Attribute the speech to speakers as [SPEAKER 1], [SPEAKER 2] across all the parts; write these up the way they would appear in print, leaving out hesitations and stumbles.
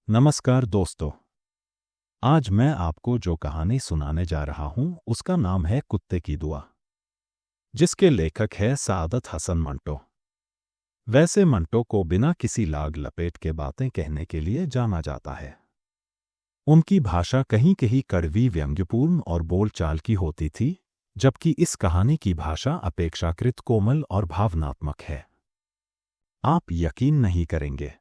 [SPEAKER 1] नमस्कार दोस्तों। आज मैं आपको जो कहानी सुनाने जा रहा हूं उसका नाम है कुत्ते की दुआ, जिसके लेखक है सादत हसन मंटो। वैसे मंटो को बिना किसी लाग लपेट के बातें कहने के लिए जाना जाता है। उनकी भाषा कहीं कहीं कड़वी, व्यंग्यपूर्ण और बोलचाल की होती थी, जबकि इस कहानी की भाषा अपेक्षाकृत कोमल और भावनात्मक है। आप यकीन नहीं करेंगे,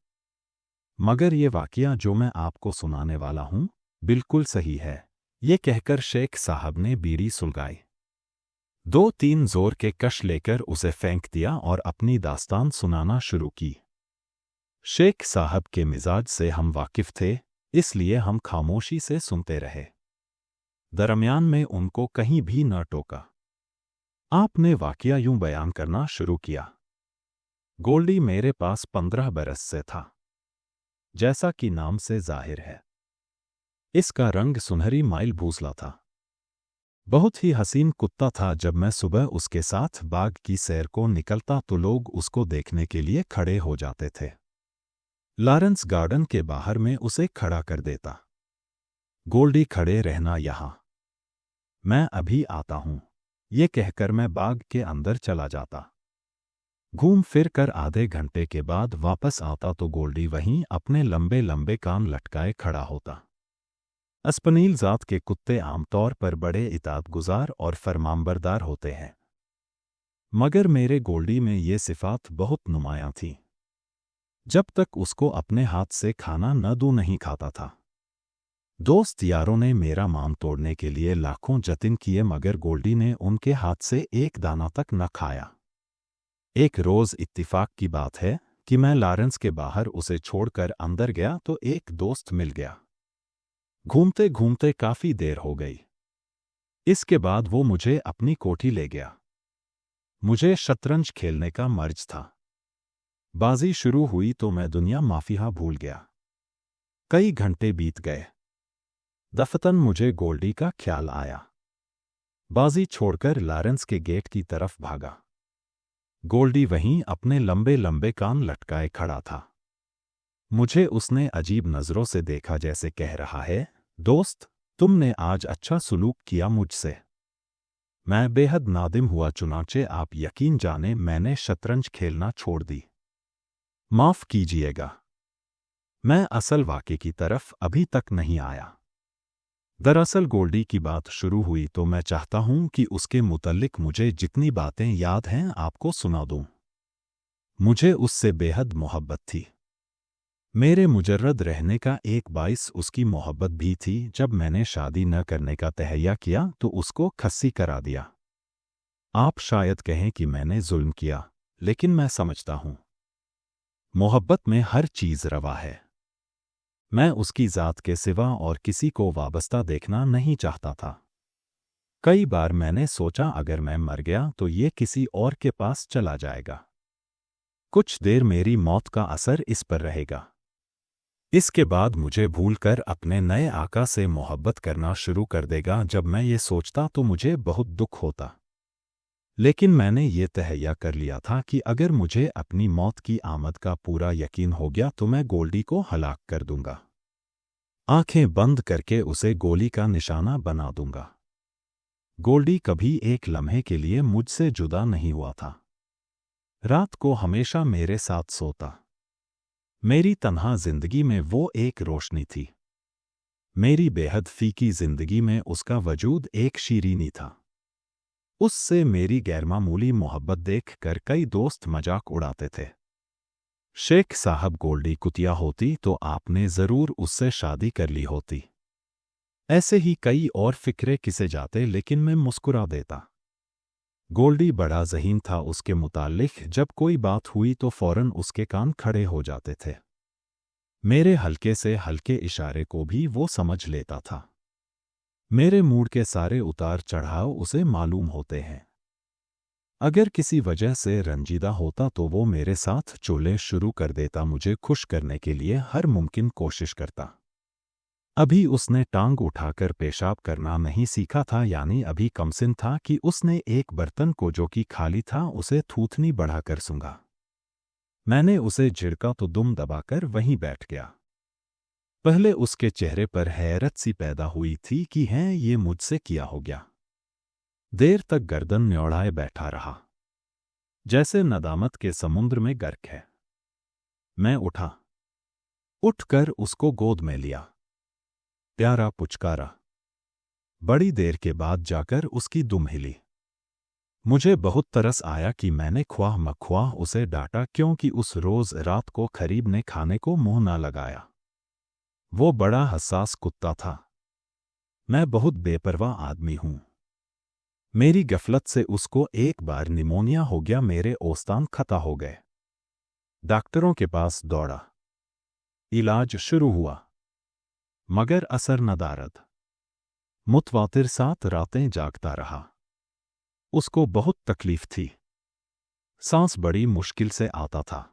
[SPEAKER 1] मगर ये वाकया जो मैं आपको सुनाने वाला हूं बिल्कुल सही है। ये कहकर शेख साहब ने बीड़ी सुलगाई, 2-3 जोर के कश लेकर उसे फेंक दिया और अपनी दास्तान सुनाना शुरू की। शेख साहब के मिजाज से हम वाकिफ थे, इसलिए हम खामोशी से सुनते रहे। दरमियान में उनको कहीं भी न टोका। आपने वाकया यूं बयान करना शुरू किया। गोल्डी मेरे पास 15 बरस से था, जैसा कि नाम से जाहिर है। इसका रंग सुनहरी माइल भूसला था। बहुत ही हसीन कुत्ता था। जब मैं सुबह उसके साथ बाग की सैर को निकलता तो लोग उसको देखने के लिए खड़े हो जाते थे। लॉरेंस गार्डन के बाहर में उसे खड़ा कर देता। गोल्डी, खड़े रहना यहां, मैं अभी आता हूं। ये कहकर मैं बाग के अंदर चला जाता। घूम फिर कर आधे घंटे के बाद वापस आता तो गोल्डी वहीं अपने लंबे लंबे कान लटकाए खड़ा होता। अस्पनील जात के कुत्ते आमतौर पर बड़े इताअतगुजार और फरमानबरदार होते हैं, मगर मेरे गोल्डी में ये सिफात बहुत नुमायां थी। जब तक उसको अपने हाथ से खाना न दूं नहीं खाता था। दोस्त यारों ने मेरा मान तोड़ने के लिए लाखों जतन किए, मगर गोल्डी ने उनके हाथ से एक दाना तक न खाया। एक रोज इत्तिफाक की बात है कि मैं लॉरेंस के बाहर उसे छोड़कर अंदर गया तो एक दोस्त मिल गया। घूमते घूमते काफी देर हो गई। इसके बाद वो मुझे अपनी कोठी ले गया। मुझे शतरंज खेलने का मर्ज था। बाजी शुरू हुई तो मैं दुनिया माफिया भूल गया। कई घंटे बीत गए। दफतन मुझे गोल्डी का ख्याल आया। बाजी छोड़कर लॉरेंस के गेट की तरफ भागा। गोल्डी वहीं अपने लंबे लंबे कान लटकाए खड़ा था। मुझे उसने अजीब नजरों से देखा, जैसे कह रहा है, दोस्त, तुमने आज अच्छा सुलूक किया मुझसे। मैं बेहद नादिम हुआ, चुनाचे आप यकीन जाने मैंने शतरंज खेलना छोड़ दी। माफ कीजिएगा, मैं असल वाक़े की तरफ अभी तक नहीं आया। दरअसल गोल्डी की बात शुरू हुई तो मैं चाहता हूं कि उसके मुतल्लिक मुझे जितनी बातें याद हैं आपको सुना दूं। मुझे उससे बेहद मोहब्बत थी। मेरे मुजर्रद रहने का एक बाइस उसकी मोहब्बत भी थी। जब मैंने शादी न करने का तहैया किया तो उसको खस्सी करा दिया। आप शायद कहें कि मैंने जुल्म किया, लेकिन मैं समझता हूं, मोहब्बत में हर चीज रवा है। मैं उसकी जात के सिवा और किसी को वाबस्ता देखना नहीं चाहता था। कई बार मैंने सोचा अगर मैं मर गया तो ये किसी और के पास चला जाएगा। कुछ देर मेरी मौत का असर इस पर रहेगा। इसके बाद मुझे भूलकर अपने नए आका से मोहब्बत करना शुरू कर देगा। जब मैं ये सोचता तो मुझे बहुत दुख होता, लेकिन मैंने ये तहैया कर लिया था कि अगर मुझे अपनी मौत की आमद का पूरा यकीन हो गया तो मैं गोल्डी को हलाक कर दूंगा। आंखें बंद करके उसे गोली का निशाना बना दूंगा। गोल्डी कभी एक लम्हे के लिए मुझसे जुदा नहीं हुआ था। रात को हमेशा मेरे साथ सोता। मेरी तन्हा जिंदगी में वो एक रोशनी थी। मेरी बेहद फीकी जिंदगी में उसका वजूद एक शीरीनी था। उससे मेरी गैरमामूली मोहब्बत देखकर कई दोस्त मजाक उड़ाते थे। शेख साहब, गोल्डी कुतिया होती तो आपने जरूर उससे शादी कर ली होती। ऐसे ही कई और फिक्रे किसे जाते, लेकिन मैं मुस्कुरा देता। गोल्डी बड़ा ज़हीन था। उसके मुताल्लिक जब कोई बात हुई तो फौरन उसके कान खड़े हो जाते थे। मेरे हल्के से हल्के इशारे को भी वो समझ लेता था। मेरे मूड के सारे उतार चढ़ाव उसे मालूम होते हैं। अगर किसी वजह से रंजीदा होता तो वो मेरे साथ चोले शुरू कर देता। मुझे खुश करने के लिए हर मुमकिन कोशिश करता। अभी उसने टांग उठाकर पेशाब करना नहीं सीखा था, यानी अभी कमसिन था कि उसने एक बर्तन को जो कि खाली था उसे थूथनी बढ़ाकर सूंघा। मैंने उसे झिड़का तो दुम दबाकर वहीं बैठ गया। पहले उसके चेहरे पर हैरत सी पैदा हुई थी कि हैं ये मुझसे किया हो गया। देर तक गर्दन न्योड़ाए बैठा रहा, जैसे नदामत के समुद्र में गर्क है। मैं उठा, उठकर उसको गोद में लिया, प्यारा पुचकारा। बड़ी देर के बाद जाकर उसकी दुम हिली। मुझे बहुत तरस आया कि मैंने ख्वाह मख्वाह उसे डांटा, क्योंकि उस रोज रात को खरीब ने खाने को मुंह ना लगाया। वो बड़ा हसास कुत्ता था। मैं बहुत बेपरवाह आदमी हूं। मेरी गफलत से उसको एक बार निमोनिया हो गया, मेरे ओस्तान खता हो गए। डॉक्टरों के पास दौड़ा, इलाज शुरू हुआ, मगर असर न दारद। मुतवातिर 7 रातें जागता रहा। उसको बहुत तकलीफ थी, सांस बड़ी मुश्किल से आता था।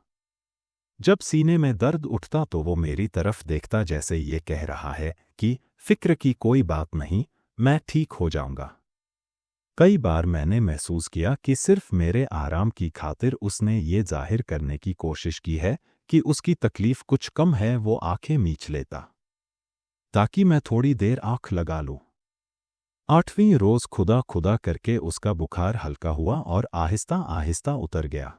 [SPEAKER 1] जब सीने में दर्द उठता तो वो मेरी तरफ देखता, जैसे ये कह रहा है कि फिक्र की कोई बात नहीं, मैं ठीक हो जाऊंगा। कई बार मैंने महसूस किया कि सिर्फ मेरे आराम की खातिर उसने ये जाहिर करने की कोशिश की है कि उसकी तकलीफ कुछ कम है। वो आंखें मीच लेता ताकि मैं थोड़ी देर आंख लगा लूं। 8वीं रोज खुदा खुदा करके उसका बुखार हल्का हुआ और आहिस्ता आहिस्ता उतर गया।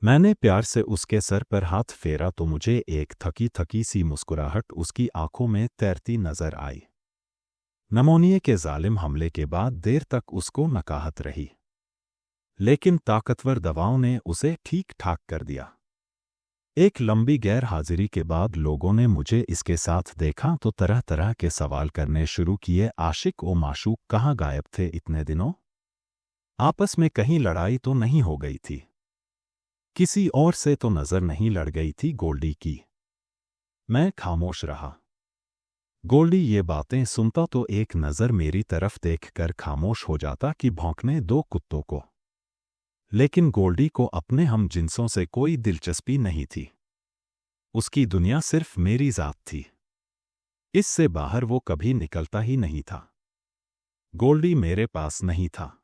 [SPEAKER 1] मैंने प्यार से उसके सर पर हाथ फेरा तो मुझे एक थकी थकी सी मुस्कुराहट उसकी आंखों में तैरती नजर आई। नमोनिया के जालिम हमले के बाद देर तक उसको नकाहत रही, लेकिन ताकतवर दवाओं ने उसे ठीक ठाक कर दिया। एक लंबी गैर हाजिरी के बाद लोगों ने मुझे इसके साथ देखा तो तरह तरह के सवाल करने शुरू किए। आशिक ओ माशूक कहाँ गायब थे इतने दिनों? आपस में कहीं लड़ाई तो नहीं हो गई थी? किसी और से तो नजर नहीं लड़ गई थी गोल्डी की? मैं खामोश रहा। गोल्डी ये बातें सुनता तो एक नज़र मेरी तरफ देखकर खामोश हो जाता कि भौंकने दो कुत्तों को। लेकिन गोल्डी को अपने हम जिन्सों से कोई दिलचस्पी नहीं थी। उसकी दुनिया सिर्फ मेरी जात थी। इससे बाहर वो कभी निकलता ही नहीं था। गोल्डी मेरे पास नहीं था।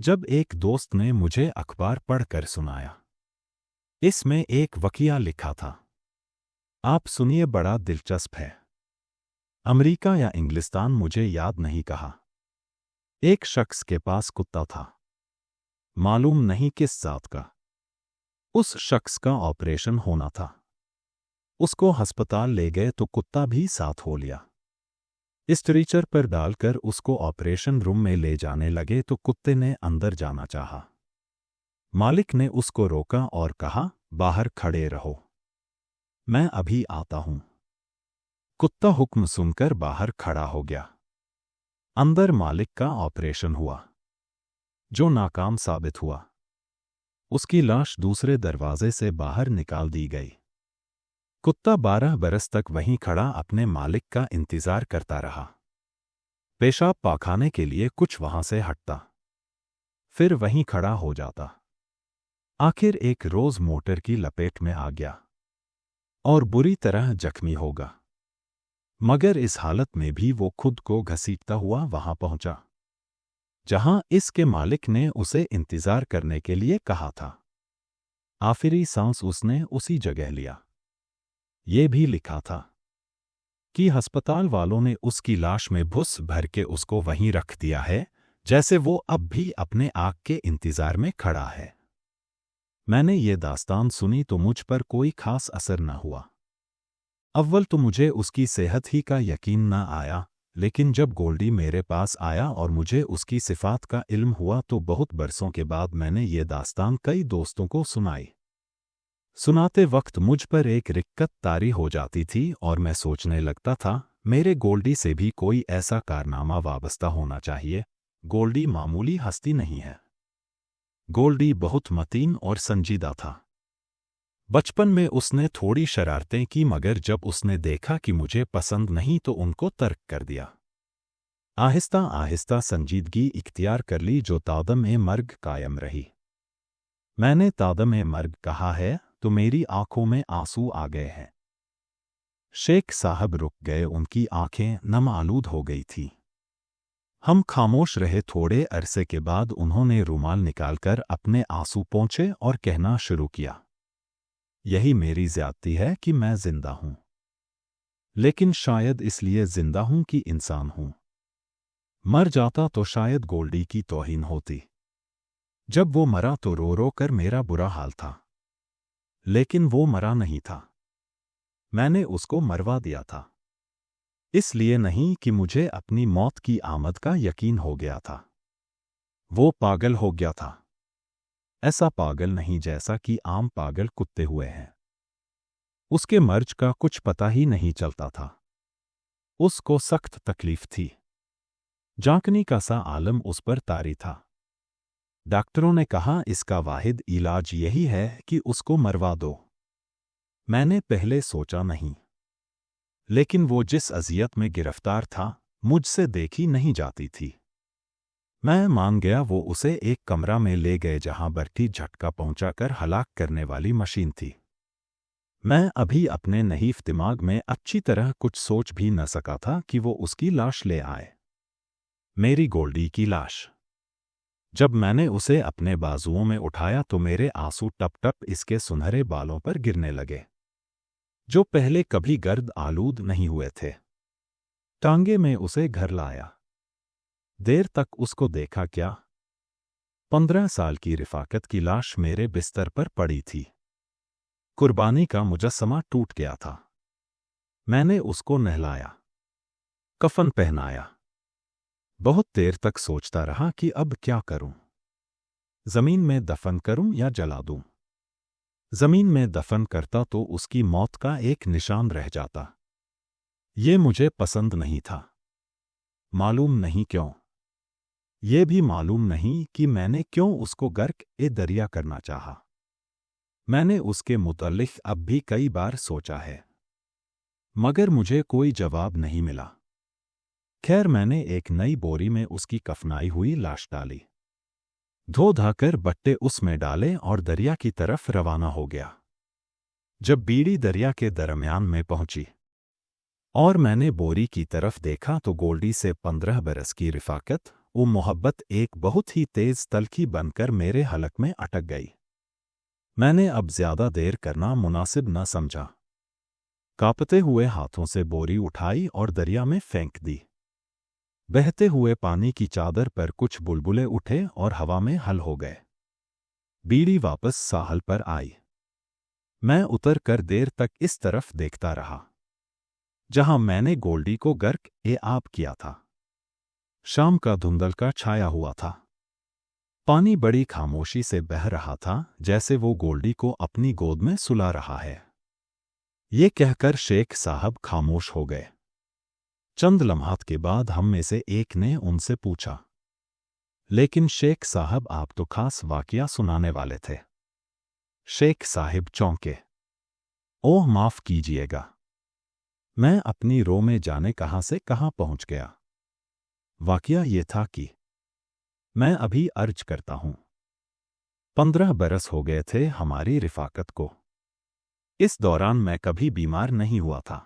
[SPEAKER 1] जब एक दोस्त ने मुझे अखबार पढ़कर सुनाया, इसमें एक वकिया लिखा था, आप सुनिए, बड़ा दिलचस्प है। अमेरिका या इंग्लिस्तान मुझे याद नहीं कहा। एक शख्स के पास कुत्ता था, मालूम नहीं किस जात का। उस शख्स का ऑपरेशन होना था। उसको अस्पताल ले गए तो कुत्ता भी साथ हो लिया। स्ट्रेचर पर डालकर उसको ऑपरेशन रूम में ले जाने लगे तो कुत्ते ने अंदर जाना चाहा। मालिक ने उसको रोका और कहा, बाहर खड़े रहो, मैं अभी आता हूं। कुत्ता हुक्म सुनकर बाहर खड़ा हो गया। अंदर मालिक का ऑपरेशन हुआ, जो नाकाम साबित हुआ। उसकी लाश दूसरे दरवाजे से बाहर निकाल दी गई। कुत्ता 12 बरस तक वहीं खड़ा अपने मालिक का इंतजार करता रहा। पेशाब पाखाने के लिए कुछ वहां से हटता, फिर वहीं खड़ा हो जाता। आखिर एक रोज मोटर की लपेट में आ गया और बुरी तरह जख्मी होगा, मगर इस हालत में भी वो खुद को घसीटता हुआ वहां पहुंचा जहां इसके मालिक ने उसे इंतजार करने के लिए कहा था। आखिरी सांस उसने उसी जगह लिया। ये भी लिखा था कि अस्पताल वालों ने उसकी लाश में भुस भर के उसको वहीं रख दिया है, जैसे वो अब भी अपने आग के इंतजार में खड़ा है। मैंने ये दास्तान सुनी तो मुझ पर कोई खास असर न हुआ। अव्वल तो मुझे उसकी सेहत ही का यकीन न आया, लेकिन जब गोल्डी मेरे पास आया और मुझे उसकी सिफात का इल्म हुआ तो बहुत बरसों के बाद मैंने ये दास्तान कई दोस्तों को सुनाई। सुनाते वक्त मुझ पर एक रिक्कत तारी हो जाती थी और मैं सोचने लगता था, मेरे गोल्डी से भी कोई ऐसा कारनामा वाबस्ता होना चाहिए। गोल्डी मामूली हस्ती नहीं है। गोल्डी बहुत मतीन और संजीदा था। बचपन में उसने थोड़ी शरारतें की, मगर जब उसने देखा कि मुझे पसंद नहीं तो उनको तर्क कर दिया। आहिस्ता आहिस्ता संजीदगी इख्तियार कर ली, जो तादम-ए-मर्ग कायम रही। मैंने तादम-ए-मर्ग कहा है तो मेरी आंखों में आंसू आ गए हैं। शेख साहब रुक गए, उनकी आंखें नम आलूद हो गई थी। हम खामोश रहे। थोड़े अरसे के बाद उन्होंने रुमाल निकालकर अपने आंसू पोंछे और कहना शुरू किया, यही मेरी ज़्यादती है कि मैं जिंदा हूं। लेकिन शायद इसलिए जिंदा हूं कि इंसान हूं। मर जाता तो शायद गोल्डी की तौहीन होती। जब वो मरा तो रो रो कर मेरा बुरा हाल था। लेकिन वो मरा नहीं था। मैंने उसको मरवा दिया था। इसलिए नहीं कि मुझे अपनी मौत की आमद का यकीन हो गया था। वो पागल हो गया था। ऐसा पागल नहीं जैसा कि आम पागल कुत्ते हुए हैं। उसके मर्ज का कुछ पता ही नहीं चलता था। उसको सख्त तकलीफ थी। जांकनी का सा आलम उस पर तारी था। डॉक्टरों ने कहा इसका वाहिद इलाज यही है कि उसको मरवा दो। मैंने पहले सोचा नहीं। लेकिन वो जिस अजियत में गिरफ्तार था, मुझसे देखी नहीं जाती थी। मैं मान गया। वो उसे एक कमरा में ले गए जहां बर्फी झटका पहुंचाकर हलाक करने वाली मशीन थी। मैं अभी अपने नहीफ दिमाग में अच्छी तरह कुछ सोच भी न सका था कि वो उसकी लाश ले आए। मेरी गोल्डी की लाश। जब मैंने उसे अपने बाजुओं में उठाया तो मेरे आंसू टप टप इसके सुनहरे बालों पर गिरने लगे, जो पहले कभी गर्द आलूद नहीं हुए थे। टांगे में उसे घर लाया। देर तक उसको देखा क्या। 15 साल की रिफाकत की लाश मेरे बिस्तर पर पड़ी थी। कुर्बानी का मुजस्समा टूट गया था। मैंने उसको नहलाया, कफन पहनाया। बहुत देर तक सोचता रहा कि अब क्या करूं। जमीन में दफन करूं या जला दूं। जमीन में दफन करता तो उसकी मौत का एक निशान रह जाता। ये मुझे पसंद नहीं था। मालूम नहीं क्यों। ये भी मालूम नहीं कि मैंने क्यों उसको गर्क ए दरिया करना चाहा। मैंने उसके मुतल्लिक अब भी कई बार सोचा है, मगर मुझे कोई जवाब नहीं मिला। खैर, मैंने एक नई बोरी में उसकी कफनाई हुई लाश डाली, धो धाकर बट्टे उसमें डाले और दरिया की तरफ रवाना हो गया। जब बीड़ी दरिया के दरमियान में पहुंची और मैंने बोरी की तरफ देखा तो गोल्डी से 15 बरस की रिफाकत वो मोहब्बत एक बहुत ही तेज तलखी बनकर मेरे हलक में अटक गई। मैंने अब ज्यादा देर करना मुनासिब न समझा। कांपते हुए हाथों से बोरी उठाई और दरिया में फेंक दी। बहते हुए पानी की चादर पर कुछ बुलबुले उठे और हवा में हल हो गए। बीड़ी वापस साहल पर आई। मैं उतर कर देर तक इस तरफ देखता रहा जहां मैंने गोल्डी को गर्क ए आब किया था। शाम का धुंधलका छाया हुआ था। पानी बड़ी खामोशी से बह रहा था, जैसे वो गोल्डी को अपनी गोद में सुला रहा है। ये कहकर शेख साहब खामोश हो गए। चंद लम्हात के बाद हम में से एक ने उनसे पूछा, लेकिन शेख साहब, आप तो खास वाकया सुनाने वाले थे। शेख साहिब चौंके। ओह, माफ कीजिएगा, मैं अपनी रो में जाने कहां से कहां पहुंच गया। वाकया ये था कि मैं अभी अर्ज करता हूं। 15 बरस हो गए थे हमारी रिफाकत को। इस दौरान मैं कभी बीमार नहीं हुआ था।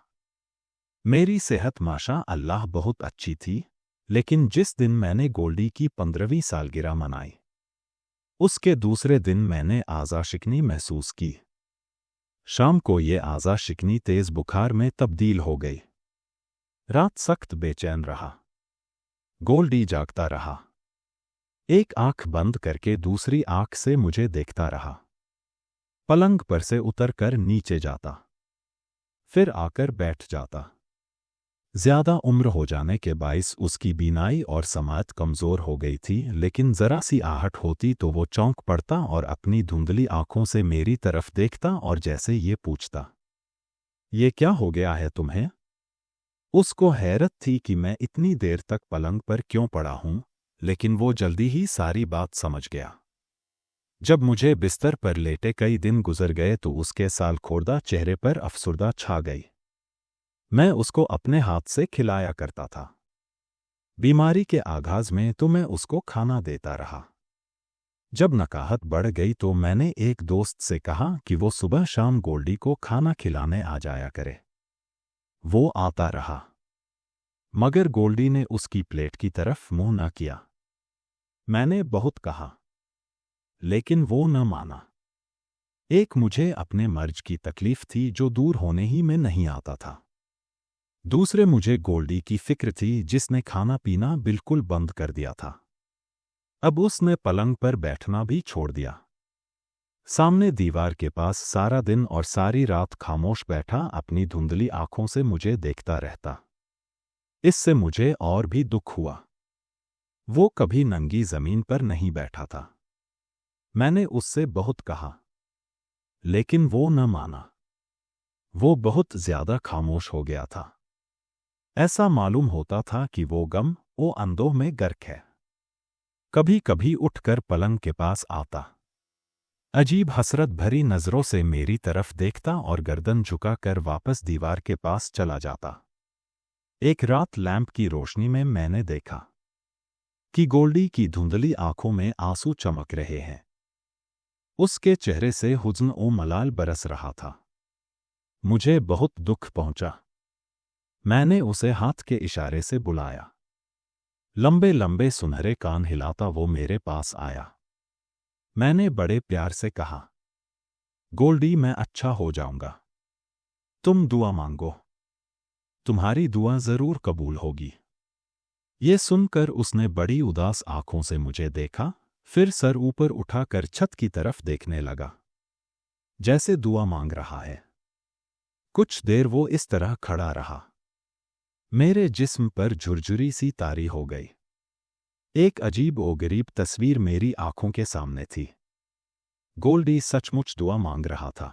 [SPEAKER 1] मेरी सेहत माशा अल्लाह बहुत अच्छी थी। लेकिन जिस दिन मैंने गोल्डी की 15वीं सालगिरह मनाई, उसके दूसरे दिन मैंने आज़ा शिकनी महसूस की। शाम को ये आज़ा शिकनी तेज बुखार में तब्दील हो गई। रात सख्त बेचैन रहा। गोल्डी जागता रहा। एक आंख बंद करके दूसरी आंख से मुझे देखता रहा। पलंग पर से उतरकर नीचे जाता, फिर आकर बैठ जाता। ज्यादा उम्र हो जाने के बाइस उसकी बीनाई और समात कमजोर हो गई थी, लेकिन जरा सी आहट होती तो वो चौंक पड़ता और अपनी धुंधली आंखों से मेरी तरफ देखता और जैसे ये पूछता, ये क्या हो गया है तुम्हें? उसको हैरत थी कि मैं इतनी देर तक पलंग पर क्यों पड़ा हूं, लेकिन वो जल्दी ही सारी बात समझ गया। जब मुझे बिस्तर पर लेटे कई दिन गुजर गए तो उसके साल खोर्दा चेहरे पर अफसुर्दा छा गई। मैं उसको अपने हाथ से खिलाया करता था। बीमारी के आगाज में तो मैं उसको खाना देता रहा। जब नकाहत बढ़ गई तो मैंने एक दोस्त से कहा कि वो सुबह शाम गोल्डी को खाना खिलाने आ जाया करे। वो आता रहा, मगर गोल्डी ने उसकी प्लेट की तरफ मुंह न किया। मैंने बहुत कहा, लेकिन वो न माना। एक मुझे अपने मर्ज की तकलीफ थी जो दूर होने ही में नहीं आता था। दूसरे मुझे गोल्डी की फिक्र थी, जिसने खाना पीना बिल्कुल बंद कर दिया था। अब उसने पलंग पर बैठना भी छोड़ दिया। सामने दीवार के पास सारा दिन और सारी रात खामोश बैठा अपनी धुंधली आंखों से मुझे देखता रहता। इससे मुझे और भी दुख हुआ। वो कभी नंगी जमीन पर नहीं बैठा था। मैंने उससे बहुत कहा, लेकिन वो न माना। वो बहुत ज्यादा खामोश हो गया था। ऐसा मालूम होता था कि वो गम ओ अंधों में गर्क है। कभी कभी उठकर पलंग के पास आता, अजीब हसरत भरी नजरों से मेरी तरफ देखता और गर्दन झुकाकर वापस दीवार के पास चला जाता। एक रात लैंप की रोशनी में मैंने देखा कि गोल्डी की धुंधली आंखों में आंसू चमक रहे हैं। उसके चेहरे से हुज़्न ओ मलाल बरस रहा था। मुझे बहुत दुख पहुंचा। मैंने उसे हाथ के इशारे से बुलाया। लंबे लंबे सुनहरे कान हिलाता वो मेरे पास आया। मैंने बड़े प्यार से कहा, गोल्डी, मैं अच्छा हो जाऊंगा। तुम दुआ मांगो, तुम्हारी दुआ जरूर कबूल होगी। ये सुनकर उसने बड़ी उदास आंखों से मुझे देखा, फिर सर ऊपर उठाकर छत की तरफ देखने लगा, जैसे दुआ मांग रहा है। कुछ देर वो इस तरह खड़ा रहा। मेरे जिस्म पर झुरझुरी सी तारी हो गई। एक अजीब ओ गरीब तस्वीर मेरी आंखों के सामने थी। गोल्डी सचमुच दुआ मांग रहा था।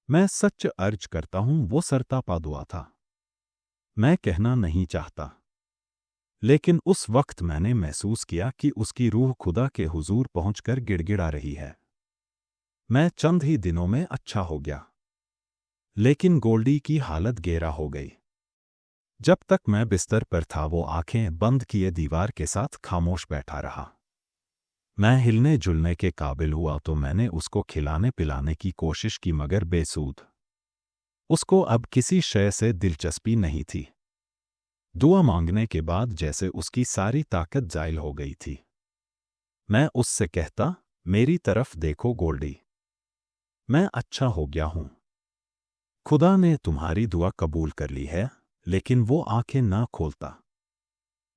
[SPEAKER 1] मैं सच अर्ज करता हूं, वो सरतापा दुआ था। मैं कहना नहीं चाहता, लेकिन उस वक्त मैंने महसूस किया कि उसकी रूह खुदा के हुजूर पहुंचकर गिड़गिड़ा रही है। मैं चंद ही दिनों में अच्छा हो गया, लेकिन गोल्डी की हालत गेरा हो गई। जब तक मैं बिस्तर पर था, वो आंखें बंद किए दीवार के साथ खामोश बैठा रहा। मैं हिलने जुलने के काबिल हुआ तो मैंने उसको खिलाने पिलाने की कोशिश की, मगर बेसूद। उसको अब किसी शय से दिलचस्पी नहीं थी। दुआ मांगने के बाद जैसे उसकी सारी ताकत जायल हो गई थी। मैं उससे कहता, मेरी तरफ देखो गोल्डी, मैं अच्छा हो गया हूं। खुदा ने तुम्हारी दुआ कबूल कर ली है। लेकिन वो आंखें ना खोलता।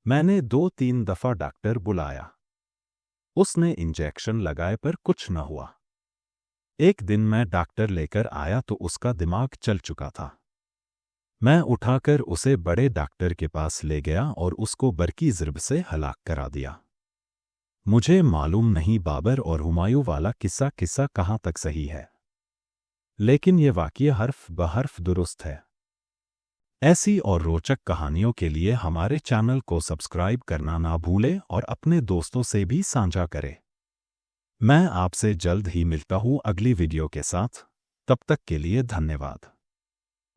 [SPEAKER 1] मैंने 2-3 दफा डॉक्टर बुलाया। उसने इंजेक्शन लगाए पर कुछ न हुआ। एक दिन मैं डॉक्टर लेकर आया तो उसका दिमाग चल चुका था। मैं उठाकर उसे बड़े डॉक्टर के पास ले गया और उसको बरकी ज़िर्ब से हलाक करा दिया। मुझे मालूम नहीं बाबर और हुमायूं वाला किस्सा कहाँ तक सही है, लेकिन ये वाक़या हर्फ ब हर्फ दुरुस्त है। ऐसी और रोचक कहानियों के लिए हमारे चैनल को सब्सक्राइब करना ना भूलें और अपने दोस्तों से भी साझा करें। मैं आपसे जल्द ही मिलता हूँ अगली वीडियो के साथ। तब तक के लिए धन्यवाद।